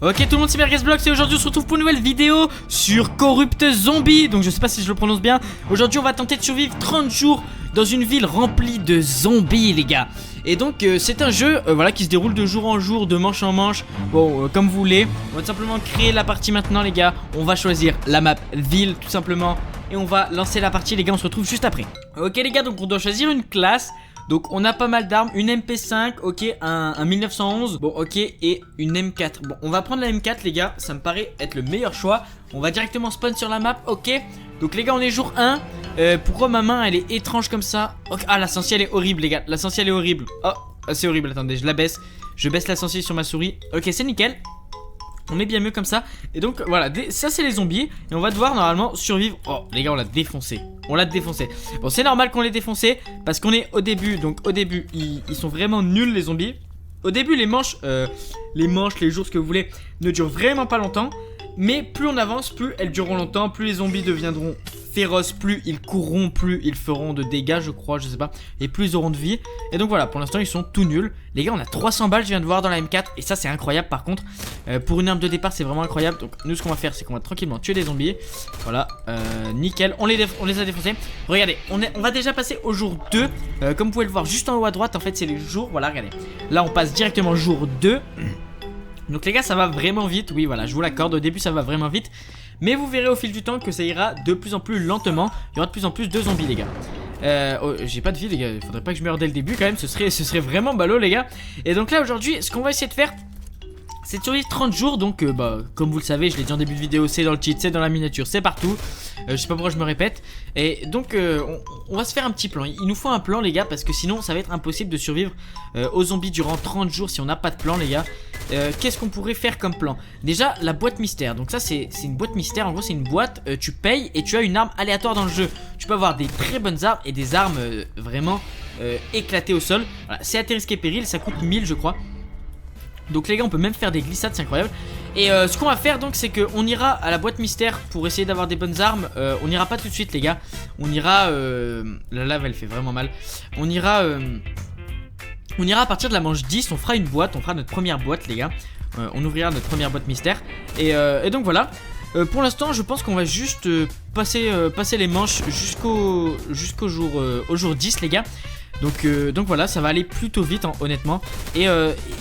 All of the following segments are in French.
Ok tout le monde, c'est Merguezblox et aujourd'hui on se retrouve pour une nouvelle vidéo sur Corrupt Zombie. Donc je sais pas si je le prononce bien. Aujourd'hui on va tenter de survivre 30 jours dans une ville remplie de zombies les gars. Et donc c'est un jeu voilà, qui se déroule de jour en jour, de manche en manche. Bon comme vous voulez. On va tout simplement créer la partie maintenant les gars. On va choisir la map ville tout simplement. Et on va lancer la partie les gars, on se retrouve juste après. Ok les gars, donc on doit choisir une classe. Donc on a pas mal d'armes, une MP5, ok, un 1911, bon ok, et une M4. Bon on va prendre la M4 les gars, ça me paraît être le meilleur choix. On va directement spawn sur la map, ok. Donc les gars on est jour 1. Pourquoi ma main elle est étrange comme ça? Okay. Ah l'ascensiel est horrible les gars, l'ascensiel est horrible. Oh c'est horrible, attendez je la baisse. Je baisse l'ascensiel sur ma souris, ok c'est nickel. On est bien mieux comme ça. Et donc voilà, ça c'est les zombies. Et on va devoir normalement survivre. Oh les gars on l'a défoncé. On l'a défoncé. Bon c'est normal qu'on l'ait défoncé parce qu'on est au début. Donc au début ils sont vraiment nuls les zombies. Au début les manches, les jours ce que vous voulez ne durent vraiment pas longtemps. Mais plus on avance, plus elles dureront longtemps. Plus les zombies deviendront féroces, plus ils courront, plus ils feront de dégâts je crois, je sais pas. Et plus ils auront de vie. Et donc voilà, pour l'instant ils sont tout nuls. Les gars on a 300 balles je viens de voir dans la M4. Et ça c'est incroyable par contre. Pour une arme de départ c'est vraiment incroyable. Donc nous ce qu'on va faire c'est qu'on va tranquillement tuer des zombies. Voilà, nickel, on les a défoncés. Regardez, on va déjà passer au jour 2. Comme vous pouvez le voir juste en haut à droite en fait c'est les jours. Voilà regardez, là on passe directement au jour 2. Donc les gars ça va vraiment vite, oui voilà je vous l'accorde, au début ça va vraiment vite. Mais vous verrez au fil du temps que ça ira de plus en plus lentement. Il y aura de plus en plus de zombies les gars. Oh, j'ai pas de vie les gars, il faudrait pas que je meure dès le début quand même, ce serait vraiment ballot les gars. Et donc là aujourd'hui ce qu'on va essayer de faire c'est de survivre 30 jours, donc bah, comme vous le savez, je l'ai dit en début de vidéo, c'est dans le cheat, c'est dans la miniature, c'est partout. Je sais pas pourquoi je me répète. Et donc on va se faire un petit plan. Il nous faut un plan les gars, parce que sinon ça va être impossible de survivre aux zombies durant 30 jours si on n'a pas de plan les gars. Qu'est-ce qu'on pourrait faire comme plan? Déjà la boîte mystère, donc ça c'est une boîte mystère. En gros c'est une boîte, tu payes et tu as une arme aléatoire dans le jeu. Tu peux avoir des très bonnes armes et des armes vraiment éclatées au sol. Voilà, c'est à tes risques et périls, ça coûte 1000 je crois. Donc les gars on peut même faire des glissades, c'est incroyable. Et ce qu'on va faire donc c'est qu'on ira à la boîte mystère pour essayer d'avoir des bonnes armes. On n'ira pas tout de suite les gars. On ira la lave elle fait vraiment mal. On ira à partir de la manche 10. On fera une boîte, on fera notre première boîte les gars. On ouvrira notre première boîte mystère. Et donc voilà. Pour l'instant je pense qu'on va juste passer les manches jusqu'au jour 10 les gars. Donc voilà, ça va aller plutôt vite honnêtement. Et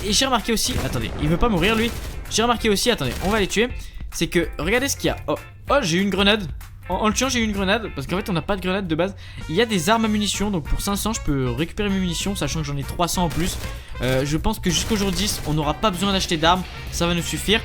j'ai remarqué aussi, attendez, il veut pas mourir lui. J'ai remarqué aussi, attendez, on va les tuer. C'est que, regardez ce qu'il y a. Oh j'ai eu une grenade. En le tuant j'ai eu une grenade, parce qu'en fait on n'a pas de grenade de base. Il y a des armes à munitions, donc pour 500 je peux récupérer mes munitions, sachant que j'en ai 300 en plus. Je pense que jusqu'au jour 10 on n'aura pas besoin d'acheter d'armes, ça va nous suffire.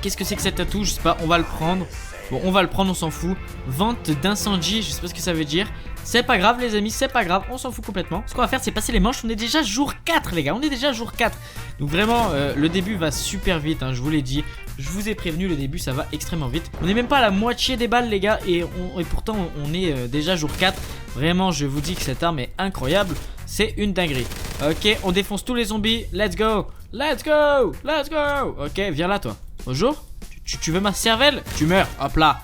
Qu'est-ce que c'est que cet atout? Je sais pas, on va le prendre. Bon on va le prendre, on s'en fout. Vente d'incendie, je sais pas ce que ça veut dire. C'est pas grave les amis, c'est pas grave, on s'en fout complètement. Ce qu'on va faire c'est passer les manches, on est déjà jour 4 les gars, on est déjà jour 4. Donc vraiment le début va super vite hein, je vous l'ai dit. Je vous ai prévenu, le début ça va extrêmement vite. On est même pas à la moitié des balles les gars. Et pourtant on est déjà jour 4. Vraiment je vous dis que cette arme est incroyable. C'est une dinguerie. Ok on défonce tous les zombies, let's go. Let's go, let's go. Ok viens là toi. Bonjour. Tu veux ma cervelle? Tu meurs, hop là.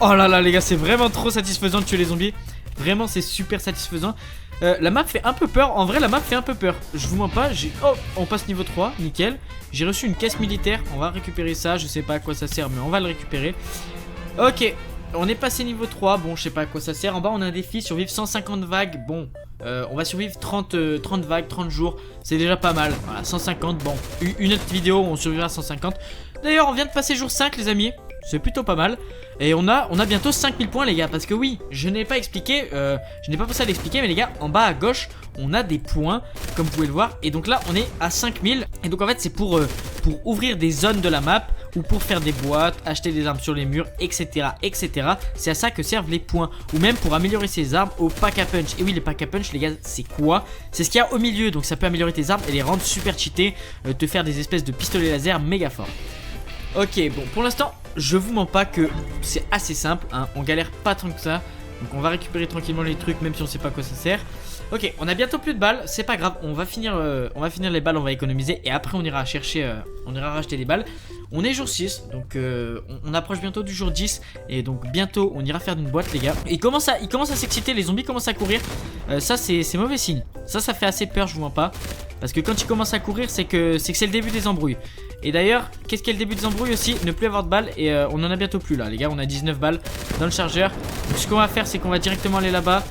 Oh là là les gars c'est vraiment trop satisfaisant de tuer les zombies. Vraiment c'est super satisfaisant. La map fait un peu peur. En vrai la map fait un peu peur. Je vous mens pas. Oh on passe niveau 3. Nickel. J'ai reçu une caisse militaire. On va récupérer ça. Je sais pas à quoi ça sert mais on va le récupérer. Ok on est passé niveau 3. Bon je sais pas à quoi ça sert. En bas on a un défi. Survivre 150 vagues. Bon on va survivre 30 vagues 30 jours. C'est déjà pas mal. Voilà 150. Bon une autre vidéo où on survivra à 150. D'ailleurs on vient de passer jour 5 les amis. C'est plutôt pas mal. Et on a bientôt 5000 points les gars. Parce que oui, je n'ai pas expliqué, je n'ai pas pensé à l'expliquer. Mais les gars, en bas à gauche, on a des points, comme vous pouvez le voir. Et donc là, on est à 5000. Et donc en fait, c'est pour ouvrir des zones de la map. Ou pour faire des boîtes, acheter des armes sur les murs, etc. etc. C'est à ça que servent les points. Ou même pour améliorer ses armes au pack à punch. Et oui, les pack à punch les gars, c'est quoi? C'est ce qu'il y a au milieu. Donc ça peut améliorer tes armes et les rendre super cheatées. Te faire des espèces de pistolets laser méga forts. Ok, bon, pour l'instant, je vous mens pas que c'est assez simple, hein, on galère pas tant que ça. Donc on va récupérer tranquillement les trucs, même si on sait pas à quoi ça sert. Ok, on a bientôt plus de balles, c'est pas grave, on va finir les balles, on va économiser. Et après on ira chercher, on ira racheter les balles. On est jour 6, donc on approche bientôt du jour 10. Et donc bientôt on ira faire une boîte les gars. Il commence à s'exciter, les zombies commencent à courir. Ça c'est mauvais signe, ça fait assez peur, je vous mens pas. Parce que quand il commence à courir, c'est que c'est le début des embrouilles. Et d'ailleurs, qu'est-ce qu'est le début des embrouilles aussi? Ne plus avoir de balles. Et on en a bientôt plus là, les gars. On a 19 balles dans le chargeur. Donc ce qu'on va faire, c'est qu'on va directement aller là-bas.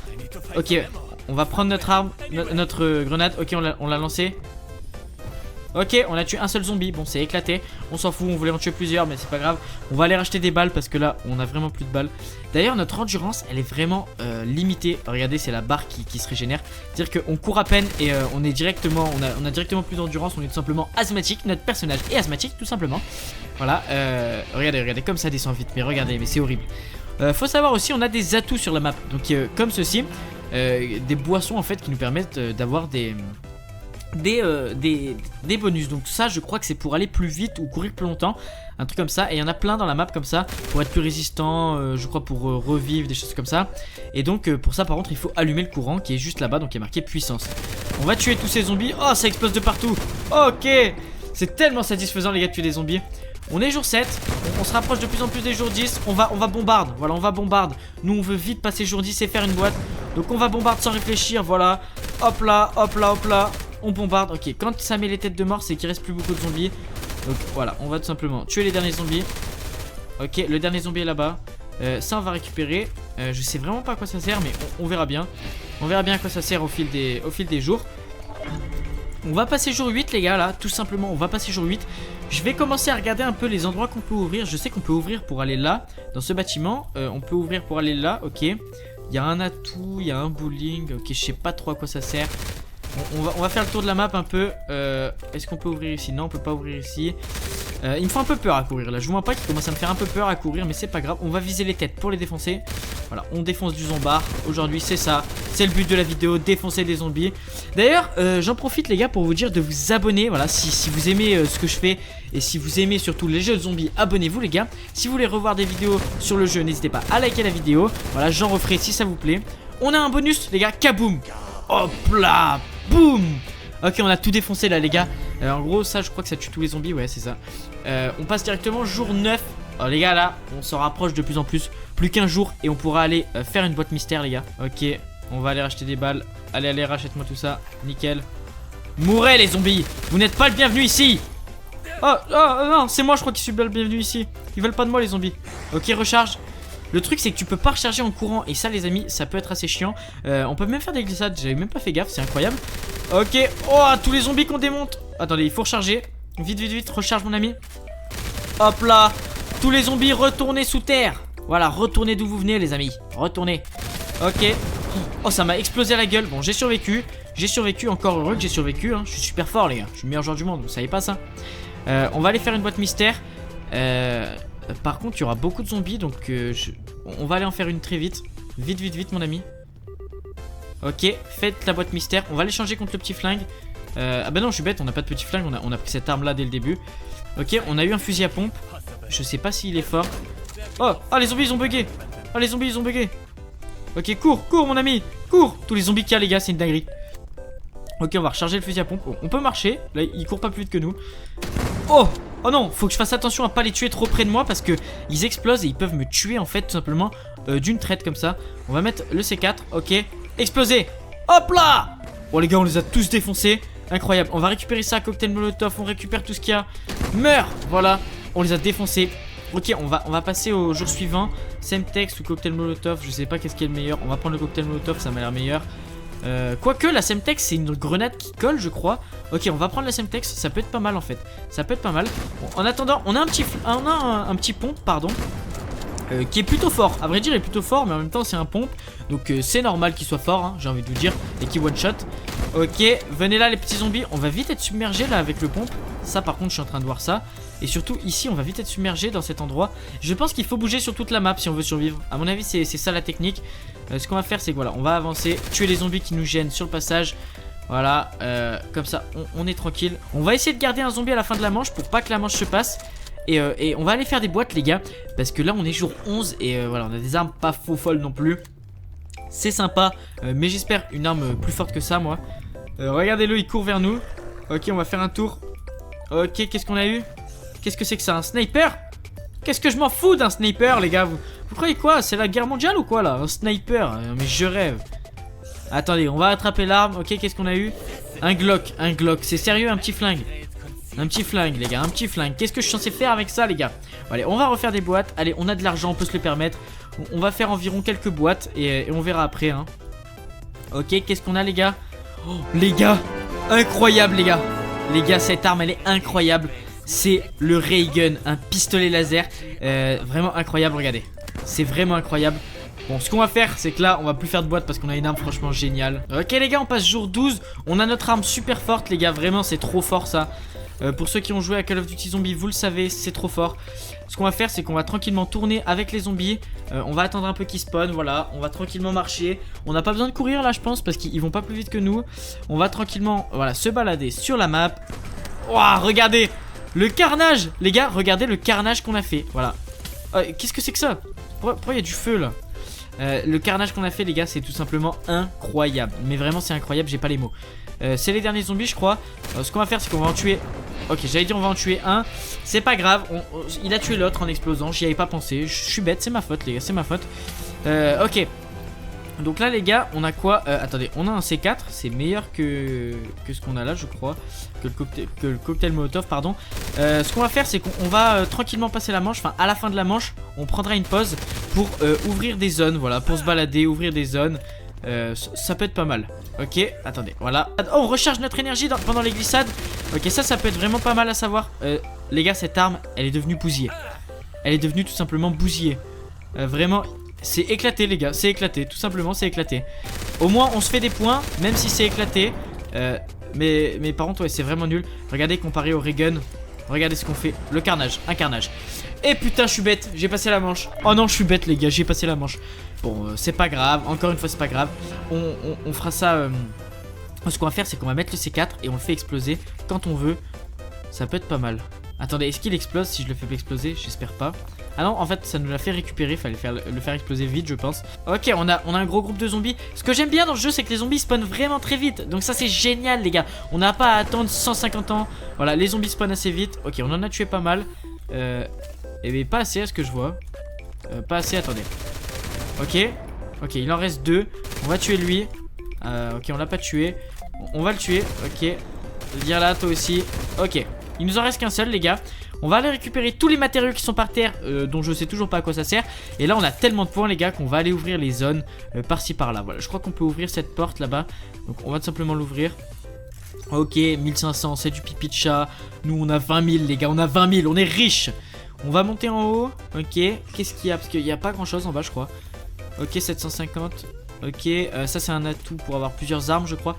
Ok, on va prendre notre arme, notre grenade. Ok, on l'a lancé. Ok, on a tué un seul zombie. Bon, c'est éclaté. On s'en fout, on voulait en tuer plusieurs, mais c'est pas grave. On va aller racheter des balles parce que là, on a vraiment plus de balles. D'ailleurs, notre endurance, elle est vraiment limitée. Regardez, c'est la barre qui se régénère. C'est-à-dire qu'on court à peine et on est directement, on a directement plus d'endurance. On est tout simplement asthmatique. Notre personnage est asthmatique, tout simplement. Voilà. Regardez, comme ça descend vite. Mais regardez, mais c'est horrible. Faut savoir aussi, on a des atouts sur la map. Donc, comme ceci, des boissons en fait qui nous permettent d'avoir des bonus. Donc ça je crois que c'est pour aller plus vite ou courir plus longtemps, un truc comme ça. Et il y en a plein dans la map comme ça pour être plus résistant, je crois pour revivre, des choses comme ça. Et donc pour ça par contre il faut allumer le courant qui est juste là-bas, donc il est marqué puissance. On va tuer tous ces zombies. Oh, ça explose de partout. Ok, c'est tellement satisfaisant les gars de tuer des zombies. On est jour 7, on se rapproche de plus en plus des jours 10. On va bombarde, voilà, on va bombarde. Nous on veut vite passer jour 10 et faire une boîte. Donc on va bombarde sans réfléchir, voilà. Hop là, hop là, hop là. On bombarde, ok, quand ça met les têtes de mort, c'est qu'il reste plus beaucoup de zombies. Donc voilà, on va tout simplement tuer les derniers zombies. Ok, le dernier zombie est là-bas. Ça on va récupérer. Je sais vraiment pas à quoi ça sert, mais on verra bien. On verra bien à quoi ça sert au fil des jours. On va passer jour 8 les gars là, tout simplement on va passer jour 8. Je vais commencer à regarder un peu les endroits qu'on peut ouvrir. Je sais qu'on peut ouvrir pour aller là, dans ce bâtiment. On peut ouvrir pour aller là, ok. Il y a un atout, il y a un bowling. Ok, je sais pas trop à quoi ça sert. On va faire le tour de la map un peu. Est-ce qu'on peut ouvrir ici? Non, on peut pas ouvrir ici. Il me fait un peu peur à courir là. Je vois pas qu'il commence à me faire un peu peur à courir, mais c'est pas grave. On va viser les têtes pour les défoncer. Voilà, on défonce du zombard. Aujourd'hui, c'est ça. C'est le but de la vidéo, défoncer des zombies. D'ailleurs, j'en profite les gars pour vous dire de vous abonner. Voilà, si vous aimez ce que je fais et si vous aimez surtout les jeux de zombies, abonnez-vous les gars. Si vous voulez revoir des vidéos sur le jeu, n'hésitez pas à liker la vidéo. Voilà, j'en referai si ça vous plaît. On a un bonus les gars, kaboum. Hop là, boum. Ok, on a tout défoncé là les gars. En gros ça je crois que ça tue tous les zombies. Ouais c'est ça. On passe directement jour 9. Alors les gars là on s'en rapproche de plus en plus. Plus qu'un jour et on pourra aller faire une boîte mystère les gars. Ok, on va aller racheter des balles. Allez rachète-moi tout ça. Nickel. Mourez les zombies. Vous n'êtes pas le bienvenu ici. Oh non, c'est moi je crois qui suis le bienvenu ici. Ils veulent pas de moi les zombies. Ok, recharge. Le truc c'est que tu peux pas recharger en courant. Et ça les amis ça peut être assez chiant. On peut même faire des glissades. J'avais même pas fait gaffe, c'est incroyable. Ok, oh tous les zombies qu'on démonte. Attendez, il faut recharger. Vite, recharge mon ami. Hop là. Tous les zombies retournez sous terre. Voilà, retournez d'où vous venez les amis. Retournez. Ok. Oh ça m'a explosé à la gueule. Bon j'ai survécu. Encore heureux que j'ai survécu hein. Je suis super fort les gars. Je suis le meilleur joueur du monde, vous savez pas ça. On va aller faire une boîte mystère. Par contre il y aura beaucoup de zombies. Donc on va aller en faire une très vite. Vite mon ami. Ok, faites la boîte mystère. On va l'échanger contre le petit flingue. Ah bah non je suis bête, on n'a pas de petit flingue. On a pris cette arme là dès le début. Ok, on a eu un fusil à pompe. Je sais pas s'il est fort. Oh les zombies ils ont bugué. Oh les zombies ils ont bugué. Ok, cours mon ami. Cours. Tous les zombies qu'il y a les gars, c'est une dinguerie. Ok, on va recharger le fusil à pompe. On peut marcher. Là il court pas plus vite que nous. Oh non, faut que je fasse attention à pas les tuer trop près de moi parce que ils explosent et ils peuvent me tuer en fait tout simplement d'une traite comme ça. On va mettre le C4, ok. Exploser. Hop là. Bon les gars on les a tous défoncés. Incroyable, on va récupérer ça, cocktail molotov. On récupère tout ce qu'il y a. Meurs. Voilà, on les a défoncés. Ok, on va passer au jour suivant. Semtex ou cocktail molotov, je sais pas qu'est-ce qui est le meilleur. On va prendre le cocktail molotov, ça m'a l'air meilleur. Quoique la Semtex c'est une grenade qui colle je crois. Ok, on va prendre la Semtex, ça peut être pas mal en fait. Ça peut être pas mal. Bon, en attendant on a un petit pompe pardon. Qui est plutôt fort, à vrai dire il est plutôt fort. Mais en même temps c'est un pompe. Donc c'est normal qu'il soit fort hein, j'ai envie de vous dire. Et qui one shot. Ok, venez là les petits zombies. On va vite être submergé là avec le pompe. Ça par contre je suis en train de voir ça. Et surtout ici on va vite être submergé dans cet endroit. Je pense qu'il faut bouger sur toute la map si on veut survivre. À mon avis c'est ça la technique. Ce qu'on va faire c'est que voilà, on va avancer, tuer les zombies qui nous gênent sur le passage. Voilà, comme ça on est tranquille. On va essayer de garder un zombie à la fin de la manche pour pas que la manche se passe. Et on va aller faire des boîtes les gars. Parce que là on est jour 11 et voilà on a des armes pas faux folles non plus. C'est sympa, mais j'espère une arme plus forte que ça moi. Regardez-le, il court vers nous. Ok, on va faire un tour. Ok, qu'est-ce qu'on a eu? Qu'est-ce que c'est que ça? Un sniper? Qu'est-ce que je m'en fous d'un sniper les gars? Vous croyez quoi? C'est la guerre mondiale ou quoi là? Un sniper? Mais je rêve. Attendez, on va attraper l'arme. Ok, qu'est-ce qu'on a eu? Un Glock, c'est sérieux, un petit flingue. Un petit flingue les gars, un petit flingue. Qu'est-ce que je suis censé faire avec ça les gars? Allez, on va refaire des boîtes. Allez, on a de l'argent, on peut se le permettre. On va faire environ quelques boîtes et on verra après hein. Ok, qu'est-ce qu'on a les gars? Oh, les gars, incroyable les gars. Les gars, cette arme elle est incroyable. C'est le Ray Gun, un pistolet laser. Vraiment incroyable, regardez. C'est vraiment incroyable. Bon, ce qu'on va faire, c'est que là, on va plus faire de boîte parce qu'on a une arme franchement géniale. Ok les gars, on passe jour 12. On a notre arme super forte les gars, vraiment c'est trop fort ça. Pour ceux qui ont joué à Call of Duty Zombie, vous le savez, c'est trop fort. Ce qu'on va faire, c'est qu'on va tranquillement tourner avec les zombies. On va attendre un peu qu'ils spawnent, voilà. On va tranquillement marcher. On n'a pas besoin de courir là, je pense, parce qu'ils vont pas plus vite que nous. On va tranquillement, voilà, se balader sur la map. Ouah, regardez le carnage, les gars, regardez le carnage qu'on a fait, voilà. Qu'est-ce que c'est que ça? Pourquoi il y a du feu là? Le carnage qu'on a fait les gars, c'est tout simplement incroyable. Mais vraiment c'est incroyable, j'ai pas les mots. C'est les derniers zombies je crois. Ce qu'on va faire c'est qu'on va en tuer. Ok, j'allais dire on va en tuer un. C'est pas grave, il a tué l'autre en explosant. J'y avais pas pensé, je suis bête, c'est ma faute les gars, c'est ma faute. Ok. Donc là les gars, on a quoi? Attendez, on a un C4, c'est meilleur que ce qu'on a là je crois. Que le cocktail Molotov, pardon. Ce qu'on va faire c'est qu'on va tranquillement passer la manche. Enfin à la fin de la manche, on prendra une pause pour ouvrir des zones. Voilà, pour se balader, ouvrir des zones. Ça peut être pas mal. Ok, attendez, voilà. Oh, on recharge notre énergie pendant les glissades. Ok, ça peut être vraiment pas mal à savoir. Les gars, cette arme, elle est devenue bousillée. Elle est devenue tout simplement bousillée. Vraiment, c'est éclaté les gars, c'est éclaté, tout simplement c'est éclaté. Au moins on se fait des points, même si c'est éclaté. Mais par contre ouais, c'est vraiment nul. Regardez comparé au Ray Gun. Regardez ce qu'on fait, le carnage, un carnage. Et putain je suis bête, j'ai passé la manche. Oh non je suis bête les gars, j'ai passé la manche. Bon c'est pas grave, encore une fois c'est pas grave. On fera ça. Ce qu'on va faire c'est qu'on va mettre le C4 et on le fait exploser quand on veut. Ça peut être pas mal. Attendez, est-ce qu'il explose si je le fais exploser? J'espère pas. Ah non, en fait, ça nous l'a fait récupérer. Fallait le faire exploser vite, je pense. Ok, on a un gros groupe de zombies. Ce que j'aime bien dans le jeu, c'est que les zombies spawnent vraiment très vite. Donc ça, c'est génial, les gars. On n'a pas à attendre 150 ans. Voilà, les zombies spawnent assez vite. Ok, on en a tué pas mal. Et bien, pas assez à ce que je vois. Pas assez, attendez. Ok, il en reste 2. On va tuer lui. Ok, on l'a pas tué. On va le tuer. Ok. Viens là, toi aussi. Ok. Il nous en reste qu'un seul les gars. On va aller récupérer tous les matériaux qui sont par terre, dont je sais toujours pas à quoi ça sert. Et là on a tellement de points les gars qu'on va aller ouvrir les zones par-ci par-là. Voilà, je crois qu'on peut ouvrir cette porte là-bas. Donc on va tout simplement l'ouvrir. Ok, 1500, c'est du pipi de chat. Nous on a 20 000 les gars, on a 20 000, on est riche. On va monter en haut. Ok, qu'est-ce qu'il y a? Parce qu'il n'y a pas grand chose en bas je crois. Ok, 750. Ok, ça c'est un atout pour avoir plusieurs armes je crois.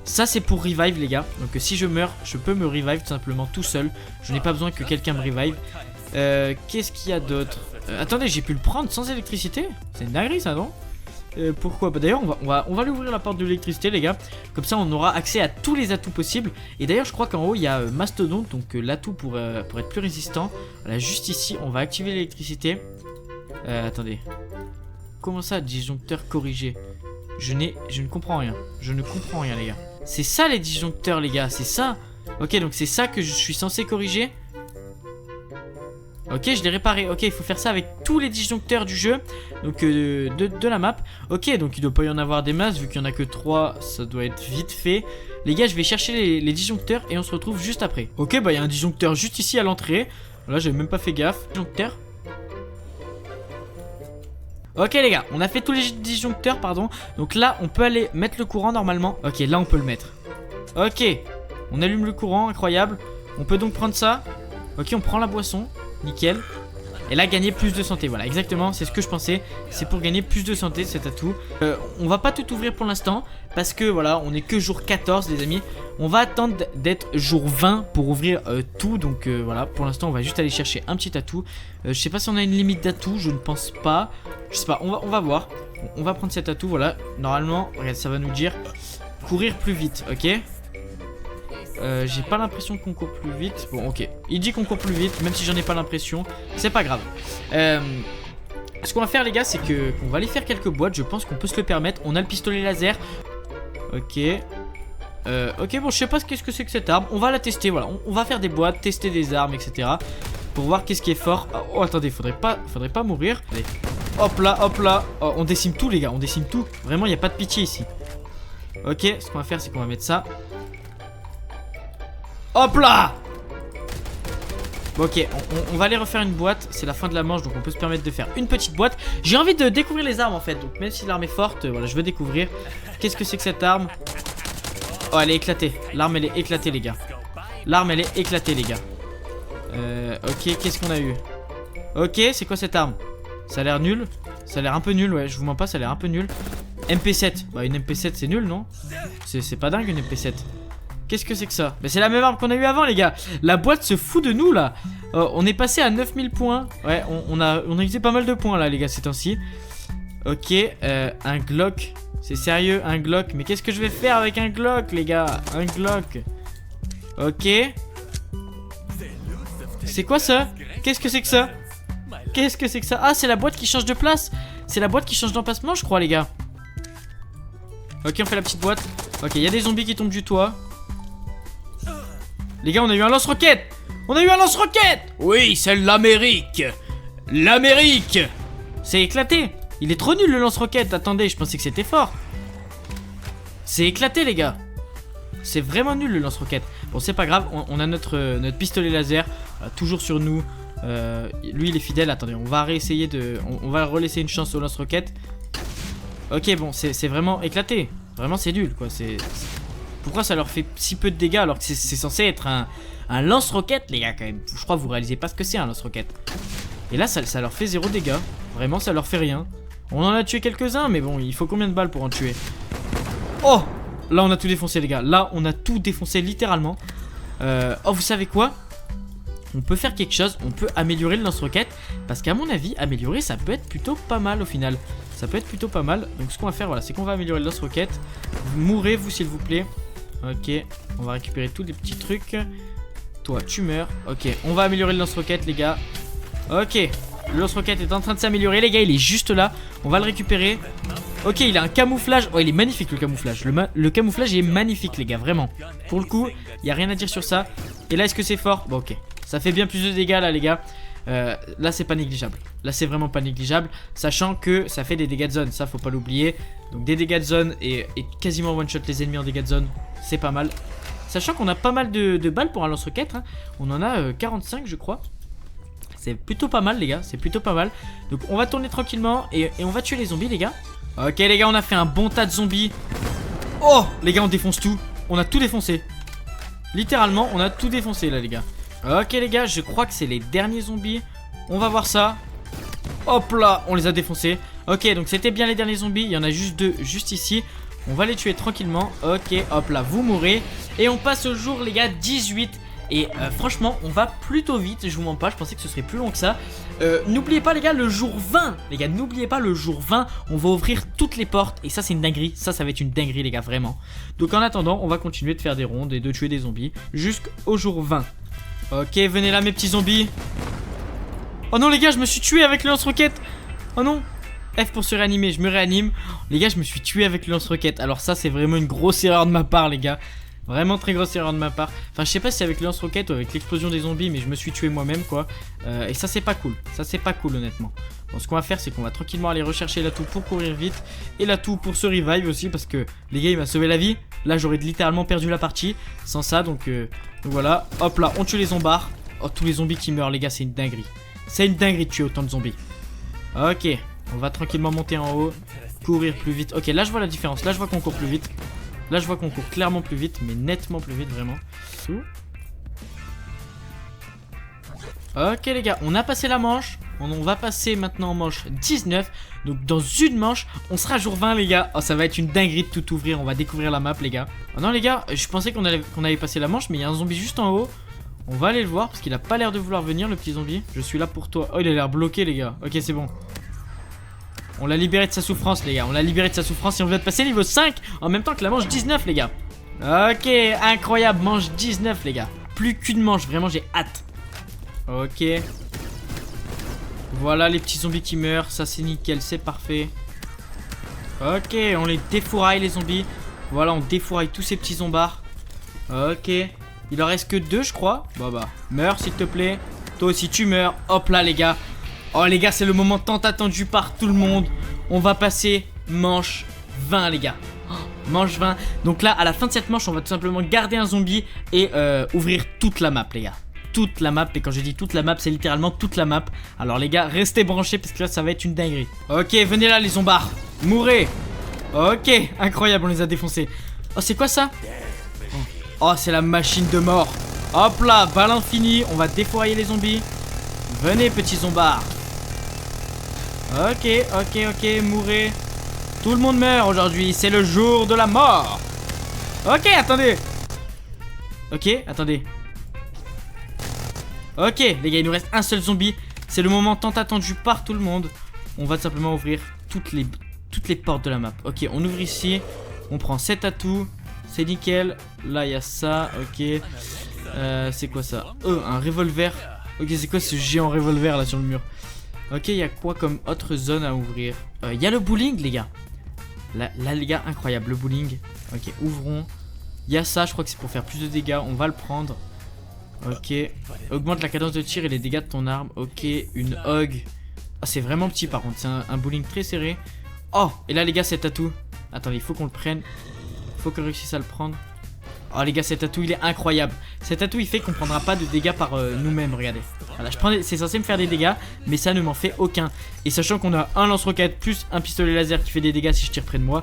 Ça c'est pour revive les gars. Donc si je meurs je peux me revive tout simplement tout seul. Je n'ai pas besoin que quelqu'un me revive. Qu'est-ce qu'il y a d'autre? Attendez, j'ai pu le prendre sans électricité. C'est une dinguerie ça non? Pourquoi? Bah d'ailleurs on va lui ouvrir la porte de l'électricité les gars. Comme ça on aura accès à tous les atouts possibles. Et d'ailleurs je crois qu'en haut il y a Mastodonte. Donc l'atout pour être plus résistant. Voilà, juste ici on va activer l'électricité. Attendez. Comment ça disjoncteur corrigé? Je ne comprends rien. Je ne comprends rien les gars. C'est ça les disjoncteurs les gars, c'est ça. Ok, donc c'est ça que je suis censé corriger. Ok, je l'ai réparé. Ok, il faut faire ça avec tous les disjoncteurs du jeu. Donc de la map. Ok, donc il doit pas y en avoir des masses. Vu qu'il y en a que 3, ça doit être vite fait. Les gars, je vais chercher les disjoncteurs et on se retrouve juste après. Ok, bah il y a un disjoncteur juste ici à l'entrée. Là, j'avais même pas fait gaffe. Disjoncteur. Ok les gars, on a fait tous les disjoncteurs, pardon. Donc là, on peut aller mettre le courant normalement. Ok, là on peut le mettre. Ok, on allume le courant, incroyable. On peut donc prendre ça. Ok, on prend la boisson, nickel. Et là, gagner plus de santé, voilà, exactement, c'est ce que je pensais. C'est pour gagner plus de santé, cet atout. On va pas tout ouvrir pour l'instant. Parce que voilà, on est que jour 14 les amis. On va attendre d'être jour 20 pour ouvrir tout. Donc voilà, pour l'instant on va juste aller chercher un petit atout. Je sais pas si on a une limite d'atout, je ne pense pas. Je sais pas, on va voir. On va prendre cet atout, voilà. Normalement, regarde, ça va nous dire courir plus vite, ok. J'ai pas l'impression qu'on court plus vite. Bon ok, il dit qu'on court plus vite. Même si j'en ai pas l'impression, c'est pas grave. Ce qu'on va faire les gars, c'est qu'on va aller faire quelques boîtes. Je pense qu'on peut se le permettre. On a le pistolet laser. Ok. Ok, bon je sais pas qu'est-ce que c'est que cette arme. On va la tester, voilà, on va faire des boîtes, tester des armes, etc. Pour voir qu'est-ce qui est fort. Oh attendez, faudrait pas mourir. Allez. Hop là. Oh, on décime tout les gars, on décime tout. Vraiment il n'y a pas de pitié ici. Ok, ce qu'on va faire c'est qu'on va mettre ça. Hop là. Bon, ok, on va aller refaire une boîte. C'est la fin de la manche, donc on peut se permettre de faire une petite boîte. J'ai envie de découvrir les armes en fait. Donc même si l'arme est forte, voilà, je veux découvrir. Qu'est-ce que c'est que cette arme? Oh, elle est éclatée. L'arme, elle est éclatée, les gars. L'arme, elle est éclatée, les gars. Ok, qu'est-ce qu'on a eu? Ok, c'est quoi cette arme? Ça a l'air nul. Ça a l'air un peu nul, ouais, je vous mens pas, ça a l'air un peu nul. MP7, bah une MP7 c'est nul, non? C'est pas dingue une MP7. Qu'est-ce que c'est que ça? Mais c'est la même arme qu'on a eu avant, les gars. La boîte se fout de nous là. On est passé à 9000 points. Ouais, on a usé pas mal de points là, les gars, ces temps-ci. Ok, un Glock. C'est sérieux, un Glock. Mais qu'est-ce que je vais faire avec un Glock, les gars? Un Glock. Ok. C'est quoi ça? Qu'est-ce que c'est que ça? Qu'est-ce que c'est que ça? Ah, c'est la boîte qui change de place. C'est la boîte qui change d'emplacement, je crois, les gars. Ok, on fait la petite boîte. Ok, il y a des zombies qui tombent du toit. Les gars, on a eu un lance-roquette. On a eu un lance-roquette. Oui, c'est l'Amérique. L'Amérique. C'est éclaté. Il est trop nul, le lance-roquette. Attendez, je pensais que c'était fort. C'est éclaté, les gars. C'est vraiment nul, le lance-roquette. Bon, c'est pas grave. On a notre pistolet laser. Toujours sur nous. Lui, il est fidèle. Attendez, on va réessayer de... On va relaisser une chance au lance-roquette. Ok, bon, c'est vraiment éclaté. Vraiment, c'est nul, quoi. Pourquoi ça leur fait si peu de dégâts alors que c'est censé être un lance-roquette, les gars, quand même. Je crois que vous réalisez pas ce que c'est un lance-roquette. Et là, ça leur fait 0 dégâts. Vraiment, ça leur fait rien. On en a tué quelques-uns, mais bon, il faut combien de balles pour en tuer? Oh! Là, on a tout défoncé, les gars. Là, on a tout défoncé, littéralement. Oh, vous savez quoi? On peut faire quelque chose. On peut améliorer le lance-roquette. Parce qu'à mon avis, améliorer, ça peut être plutôt pas mal, au final. Ça peut être plutôt pas mal. Donc, ce qu'on va faire, voilà, c'est qu'on va améliorer le lance-roquette. Mourrez, vous, s'il vous plaît. Ok, on va récupérer tous les petits trucs. Toi, tu meurs. Ok, on va améliorer le lance-roquette, les gars. Ok, le lance-roquette est en train de s'améliorer, les gars. Il est juste là. On va le récupérer. Ok, il a un camouflage. Oh, il est magnifique, le camouflage. Le camouflage est magnifique, les gars, vraiment. Pour le coup, il n'y a rien à dire sur ça. Et là, est-ce que c'est fort? Bon, ok. Ça fait bien plus de dégâts, là, les gars. Là, c'est pas négligeable. Là, c'est vraiment pas négligeable. Sachant que ça fait des dégâts de zone. Ça, faut pas l'oublier. Donc, des dégâts de zone et quasiment one-shot les ennemis en dégâts de zone. C'est pas mal. Sachant qu'on a pas mal de balles pour un lance-roquette. Hein. On en a 45, je crois. C'est plutôt pas mal, les gars. C'est plutôt pas mal. Donc, on va tourner tranquillement et on va tuer les zombies, les gars. Ok, les gars, on a fait un bon tas de zombies. Oh, les gars, on défonce tout. On a tout défoncé. Littéralement, on a tout défoncé, là, les gars. Ok, les gars, je crois que c'est les derniers zombies. On va voir ça. Hop là, on les a défoncés. Ok, donc c'était bien les derniers zombies. Il y en a juste deux, juste ici. On va les tuer tranquillement. Ok, hop là, vous mourrez. Et on passe au jour, les gars, 18. Et franchement, on va plutôt vite. Je vous mens pas, je pensais que ce serait plus long que ça. N'oubliez pas, les gars, le jour 20. Les gars, n'oubliez pas, le jour 20, on va ouvrir toutes les portes. Et ça, c'est une dinguerie. Ça va être une dinguerie, les gars, vraiment. Donc en attendant, on va continuer de faire des rondes et de tuer des zombies jusqu'au jour 20. Ok, venez là, mes petits zombies. Oh non, les gars, je me suis tué avec le lance-roquette. Oh non. F pour se réanimer, je me réanime. Les gars, je me suis tué avec le lance-roquette. Alors ça, c'est vraiment une grosse erreur de ma part, les gars. Vraiment très grosse erreur de ma part. Enfin, je sais pas si c'est avec le lance-roquette ou avec l'explosion des zombies, mais je me suis tué moi-même, quoi. Et ça, c'est pas cool. Ça, c'est pas cool, honnêtement. Bon, ce qu'on va faire, c'est qu'on va tranquillement aller rechercher l'atout pour courir vite. Et l'atout pour se revive aussi, parce que les gars, il m'a sauvé la vie. Là, j'aurais littéralement perdu la partie sans ça. Donc voilà. Hop là, on tue les zombards. Oh, tous les zombies qui meurent, les gars, c'est une dinguerie. C'est une dinguerie de tuer autant de zombies. Ok, on va tranquillement monter en haut. Courir plus vite. Ok, là, je vois la différence. Là, je vois qu'on court plus vite. Là, je vois qu'on court clairement plus vite, mais nettement plus vite, vraiment. Ok, les gars, on a passé la manche. On va passer maintenant en manche 19. Donc, dans une manche, on sera jour 20, les gars. Oh, ça va être une dinguerie de tout ouvrir. On va découvrir la map, les gars. Oh non, les gars, je pensais qu'on allait passer la manche, mais il y a un zombie juste en haut. On va aller le voir, parce qu'il a pas l'air de vouloir venir, le petit zombie. Je suis là pour toi. Oh, il a l'air bloqué, les gars. Ok, c'est bon. On l'a libéré de sa souffrance, les gars. On l'a libéré de sa souffrance et on vient de passer niveau 5 en même temps que la manche 19, les gars. Ok, incroyable. Manche 19, les gars. Plus qu'une manche. Vraiment, j'ai hâte. Ok. Voilà les petits zombies qui meurent. Ça, c'est nickel. C'est parfait. Ok, on les défouraille, les zombies. Voilà, on défouraille tous ces petits zombards. Ok. Il en reste que 2, je crois. Bah, meurs, s'il te plaît. Toi aussi, tu meurs. Hop là, les gars. Oh les gars, c'est le moment tant attendu par tout le monde. On va passer manche 20, les gars. Oh, manche 20. Donc là, à la fin de cette manche, on va tout simplement garder un zombie et ouvrir toute la map, les gars. Toute la map, et quand je dis toute la map, c'est littéralement toute la map. Alors les gars, restez branchés parce que là, ça va être une dinguerie. Ok, venez là les zombards, mourrez. Ok, incroyable, on les a défoncés. Oh, c'est quoi ça? Oh, c'est la machine de mort. Hop là, balle infinie, on va défourailler les zombies. Venez petits zombards. Ok, mourrez. Tout le monde meurt aujourd'hui, c'est le jour de la mort. Ok, attendez. Ok, attendez. Ok, les gars, il nous reste un seul zombie. C'est le moment tant attendu par tout le monde. On va tout simplement ouvrir toutes les portes de la map. Ok, on ouvre ici. On prend 7 atouts. C'est nickel. Là, il y a ça. Ok. C'est quoi ça? Un revolver. Ok, c'est quoi ce géant revolver là sur le mur? Ok, il y a quoi comme autre zone à ouvrir? Il y a le bowling, les gars. Là, les gars, incroyable. Le bowling. Ok, ouvrons. Il y a ça, je crois que c'est pour faire plus de dégâts. On va le prendre. Ok, augmente la cadence de tir et les dégâts de ton arme. Ok, une hog. Ah, c'est vraiment petit par contre, c'est un bowling très serré. Oh, et là les gars, cet atout. Attendez, il faut qu'on le prenne. Il faut qu'on réussisse à le prendre. Oh les gars, cet atout il est incroyable. Cet atout il fait qu'on prendra pas de dégâts par nous-mêmes, regardez. Voilà, c'est censé me faire des dégâts, mais ça ne m'en fait aucun. Et sachant qu'on a un lance-roquette plus un pistolet laser qui fait des dégâts si je tire près de moi,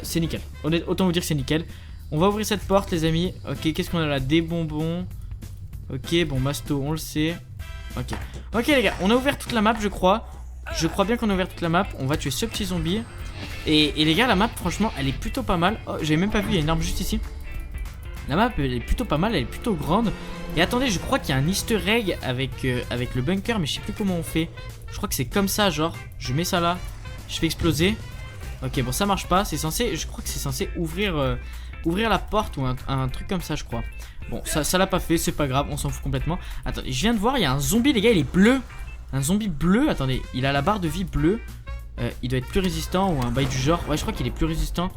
c'est nickel. Autant vous dire que c'est nickel. On va ouvrir cette porte les amis. Ok, qu'est-ce qu'on a là? Des bonbons. Ok, bon, Masto, on le sait. Ok les gars, on a ouvert toute la map, je crois. Je crois bien qu'on a ouvert toute la map. On va tuer ce petit zombie. Et les gars, la map, franchement, elle est plutôt pas mal. Oh, j'avais même pas vu, il y a une arme juste ici. La map, elle est plutôt pas mal, elle est plutôt grande. Et attendez, je crois qu'il y a un easter egg avec le bunker, mais je sais plus comment on fait. Je crois que c'est comme ça, genre, je mets ça là, je fais exploser. Ok, bon, ça marche pas, c'est censé, je crois que c'est censé ouvrir la porte ou un truc comme ça, je crois. Bon, ça l'a pas fait, c'est pas grave, on s'en fout complètement. Attendez, je viens de voir, il y a un zombie, les gars, il est bleu. Un zombie bleu, attendez, il a la barre de vie bleue. Il doit être plus résistant ou un bail du genre. Ouais, je crois qu'il est plus résistant.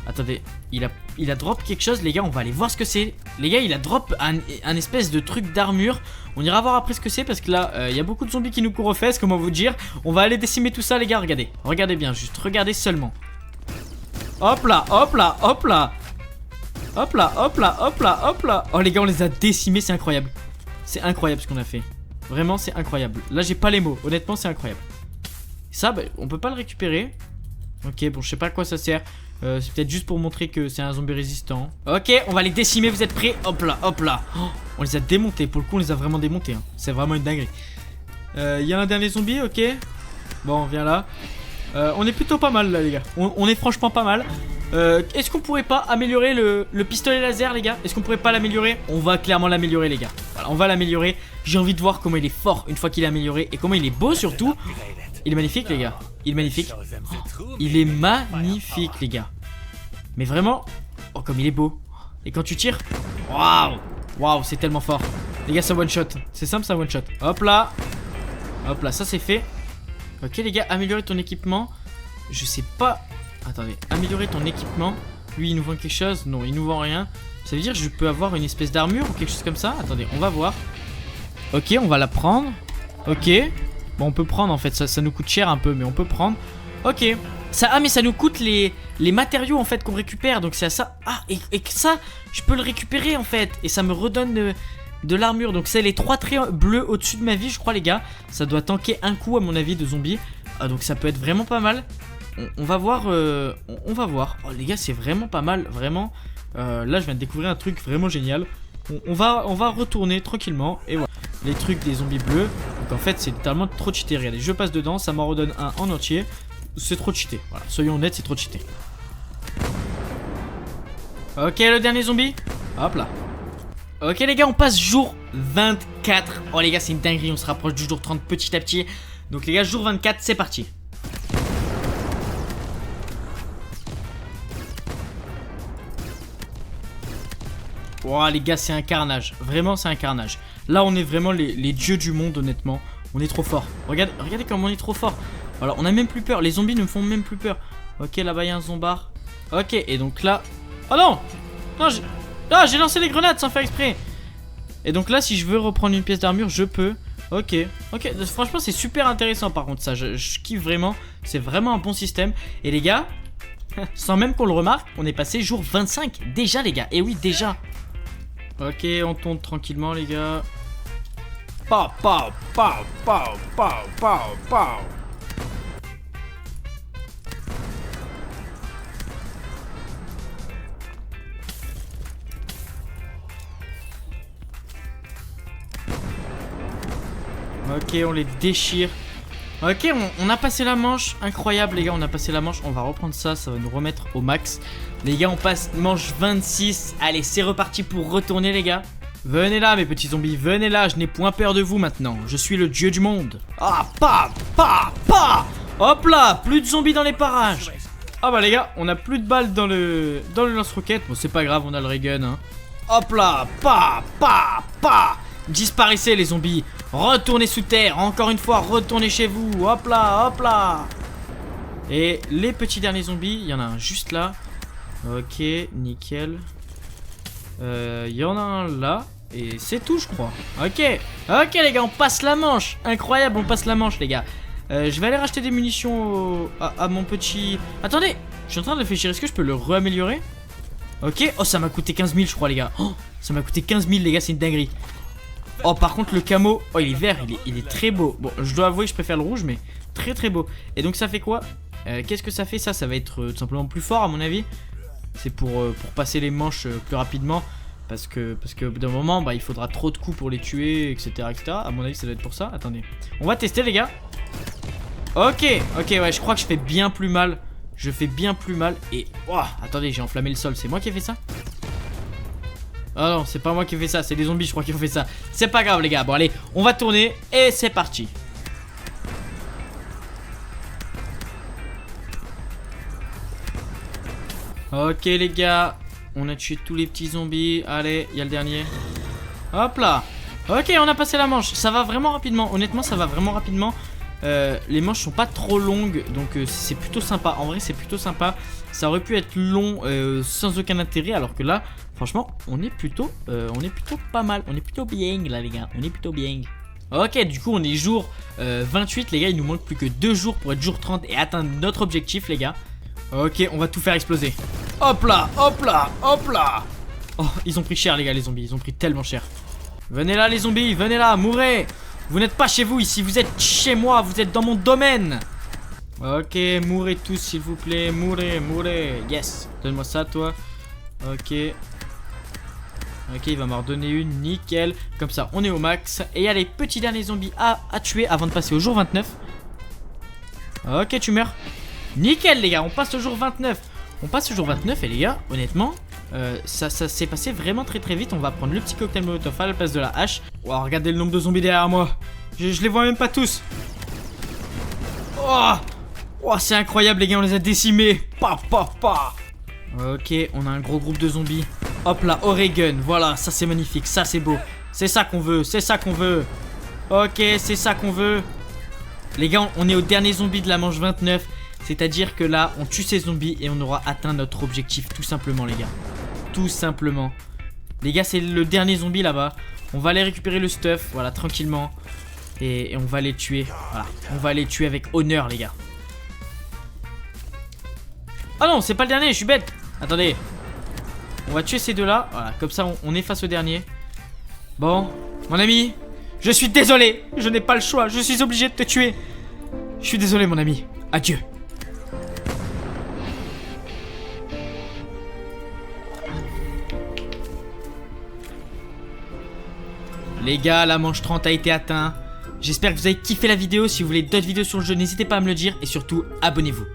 Attendez, il a drop quelque chose, les gars, on va aller voir ce que c'est. Les gars, il a drop un espèce de truc d'armure. On ira voir après ce que c'est parce que là, il y a beaucoup de zombies qui nous courent aux fesses, comment vous dire. On va aller décimer tout ça, les gars, regardez. Regardez bien, juste regardez seulement. Hop là, hop là, hop là. Hop là, hop là, hop là, hop là. Oh les gars, on les a décimés, c'est incroyable. C'est incroyable ce qu'on a fait. Vraiment, c'est incroyable. Là, j'ai pas les mots, honnêtement, c'est incroyable. Ça, bah, on peut pas le récupérer. Ok, bon, je sais pas à quoi ça sert. C'est peut-être juste pour montrer que c'est un zombie résistant. Ok, on va les décimer, vous êtes prêts? Hop là, hop là. Oh, on les a démontés, pour le coup, on les a vraiment démontés. Hein. C'est vraiment une dinguerie. Il y a un dernier zombie, ok. Bon, viens là. On est plutôt pas mal là, les gars. On est franchement pas mal. Est-ce qu'on pourrait pas améliorer le pistolet laser, les gars? Est-ce qu'on pourrait pas l'améliorer? On va clairement l'améliorer, les gars. Voilà, on va l'améliorer. J'ai envie de voir comment il est fort une fois qu'il est amélioré et comment il est beau surtout. Il est magnifique, les gars. Il est magnifique. Oh, il est magnifique, les gars. Mais vraiment, oh comme il est beau. Et quand tu tires, waouh, waouh, c'est tellement fort. Les gars, ça one shot. C'est simple, ça one shot. Hop là, ça c'est fait. Ok, les gars, améliorer ton équipement. Je sais pas. Attendez, améliorer ton équipement. Lui, il nous vend quelque chose? Non, il nous vend rien. Ça veut dire que je peux avoir une espèce d'armure ou quelque chose comme ça? Attendez, on va voir. Ok, on va la prendre. Ok. Bon, on peut prendre en fait, ça nous coûte cher un peu, mais on peut prendre. Ok. Mais ça nous coûte les matériaux en fait qu'on récupère. Donc c'est à ça. Ah, et que ça, je peux le récupérer en fait. Et ça me redonne de l'armure. Donc c'est les 3 traits bleus au-dessus de ma vie, je crois, les gars. Ça doit tanker un coup, à mon avis, de zombies. Ah, donc ça peut être vraiment pas mal. On va voir. On va voir. Oh, les gars, c'est vraiment pas mal. Vraiment. Là, je viens de découvrir un truc vraiment génial. On va retourner tranquillement. Et voilà. Les trucs des zombies bleus. Donc en fait, c'est littéralement trop cheaté. Regardez, je passe dedans, ça m'en redonne un en entier. C'est trop cheaté. Voilà, soyons honnêtes, c'est trop cheaté. Ok, le dernier zombie. Hop là. Ok, les gars, on passe jour 24. Oh, les gars, c'est une dinguerie. On se rapproche du jour 30 petit à petit. Donc, les gars, jour 24, c'est parti. Oh les gars, c'est un carnage. Vraiment, c'est un carnage. Là, on est vraiment les dieux du monde, honnêtement. On est trop fort. Regardez comment on est trop fort. Alors, on a même plus peur. Les zombies ne me font même plus peur. Ok, là-bas, il y a un zombard. Ok, et donc là... Oh non! Non, j'ai lancé les grenades sans faire exprès. Et donc là, si je veux reprendre une pièce d'armure, je peux. Ok. Franchement, c'est super intéressant par contre, ça. Je kiffe vraiment. C'est vraiment un bon système. Et les gars... Sans même qu'on le remarque, on est passé jour 25 déjà les gars. Et oui déjà. Ok, on tourne tranquillement les gars. Pow, pow, pow, pow, pow, pow, pow. Ok, on les déchire. Ok, on a passé la manche. Incroyable les gars, on a passé la manche. On va reprendre ça, ça va nous remettre au max. Les gars, on passe manche 26. Allez, c'est reparti pour retourner les gars. Venez là mes petits zombies, venez là. Je n'ai point peur de vous maintenant. Je suis le dieu du monde. Ah, pa, pa, pa. Hop là, plus de zombies dans les parages. Ah bah les gars, on a plus de balles dans le lance-roquette. Bon, c'est pas grave, on a le ray gun hein. Hop là, pa, pa, pa. Disparaissez les zombies. Retournez sous terre. Encore une fois, retournez chez vous. Hop là, hop là. Et les petits derniers zombies, il y en a un juste là. Ok, nickel. Il y en a un là. Et c'est tout je crois. Ok, ok les gars, on passe la manche. Incroyable, on passe la manche les gars. Je vais aller racheter des munitions à mon petit... Attendez, je suis en train de réfléchir. Est-ce que je peux le réaméliorer? Ok, oh ça m'a coûté 15 000 je crois les gars. Oh, ça m'a coûté 15 000 les gars, c'est une dinguerie. Oh par contre le camo, oh il est vert, il est très beau. Bon je dois avouer que je préfère le rouge mais très très beau. Et donc ça fait quoi? Qu'est-ce que ça fait ça? Ça va être tout simplement plus fort à mon avis. C'est pour passer les manches plus rapidement. Parce que au bout d'un moment bah, il faudra trop de coups pour les tuer etc, etc. À mon avis ça doit être pour ça. Attendez, on va tester les gars. Ok, ok ouais je crois que je fais bien plus mal. Je fais bien plus mal. Et oh, attendez j'ai enflammé le sol, c'est moi qui ai fait ça? Ah non, c'est pas moi qui ai fait ça, c'est les zombies je crois qui ont fait ça. C'est pas grave les gars, bon allez, on va tourner et c'est parti. Ok les gars, on a tué tous les petits zombies. Allez, il y a le dernier. Hop là. Ok, on a passé la manche, ça va vraiment rapidement. Honnêtement ça va vraiment rapidement. Les manches sont pas trop longues. Donc c'est plutôt sympa. En vrai c'est plutôt sympa. Ça aurait pu être long sans aucun intérêt. Alors que là franchement on est plutôt pas mal. On est plutôt bien là les gars. On est plutôt bien. Ok du coup on est jour 28 les gars. Il nous manque plus que 2 jours pour être jour 30 et atteindre notre objectif les gars. Ok on va tout faire exploser. Hop là, hop là, hop là. Oh ils ont pris cher les gars les zombies. Ils ont pris tellement cher. Venez là les zombies, venez là, mourrez. Vous n'êtes pas chez vous ici, vous êtes chez moi, vous êtes dans mon domaine. Ok, mourrez tous s'il vous plaît, mourrez, mourrez. Yes, donne-moi ça toi. Ok. Ok, il va m'en redonner une, nickel. Comme ça, on est au max. Et il y a les petits derniers zombies à tuer avant de passer au jour 29. Ok, tu meurs. Nickel les gars, on passe au jour 29. On passe au jour 29 et les gars, honnêtement... ça s'est passé vraiment très très vite. On va prendre le petit cocktail molotov à la place de la hache. Wow, regardez le nombre de zombies derrière moi. Je les vois même pas tous. Oh, oh c'est incroyable les gars, on les a décimés. Pa pa pa. Ok, on a un gros groupe de zombies. Hop là, Oregon, voilà, ça c'est magnifique, ça c'est beau. C'est ça qu'on veut, c'est ça qu'on veut. Ok, c'est ça qu'on veut. Les gars, on est au dernier zombie de la manche 29. C'est-à-dire que là, on tue ces zombies et on aura atteint notre objectif tout simplement les gars. Tout simplement. Les gars, c'est le dernier zombie là-bas. On va aller récupérer le stuff, voilà, tranquillement. Et on va les tuer, voilà. On va les tuer avec honneur les gars. Ah non, c'est pas le dernier, je suis bête. Attendez. On va tuer ces deux-là, voilà, comme ça on est face au dernier. Bon, mon ami, je suis désolé. Je n'ai pas le choix, je suis obligé de te tuer. Je suis désolé mon ami, adieu. Les gars, la manche 30 a été atteinte. J'espère que vous avez kiffé la vidéo. Si vous voulez d'autres vidéos sur le jeu, n'hésitez pas à me le dire. Et surtout, abonnez-vous.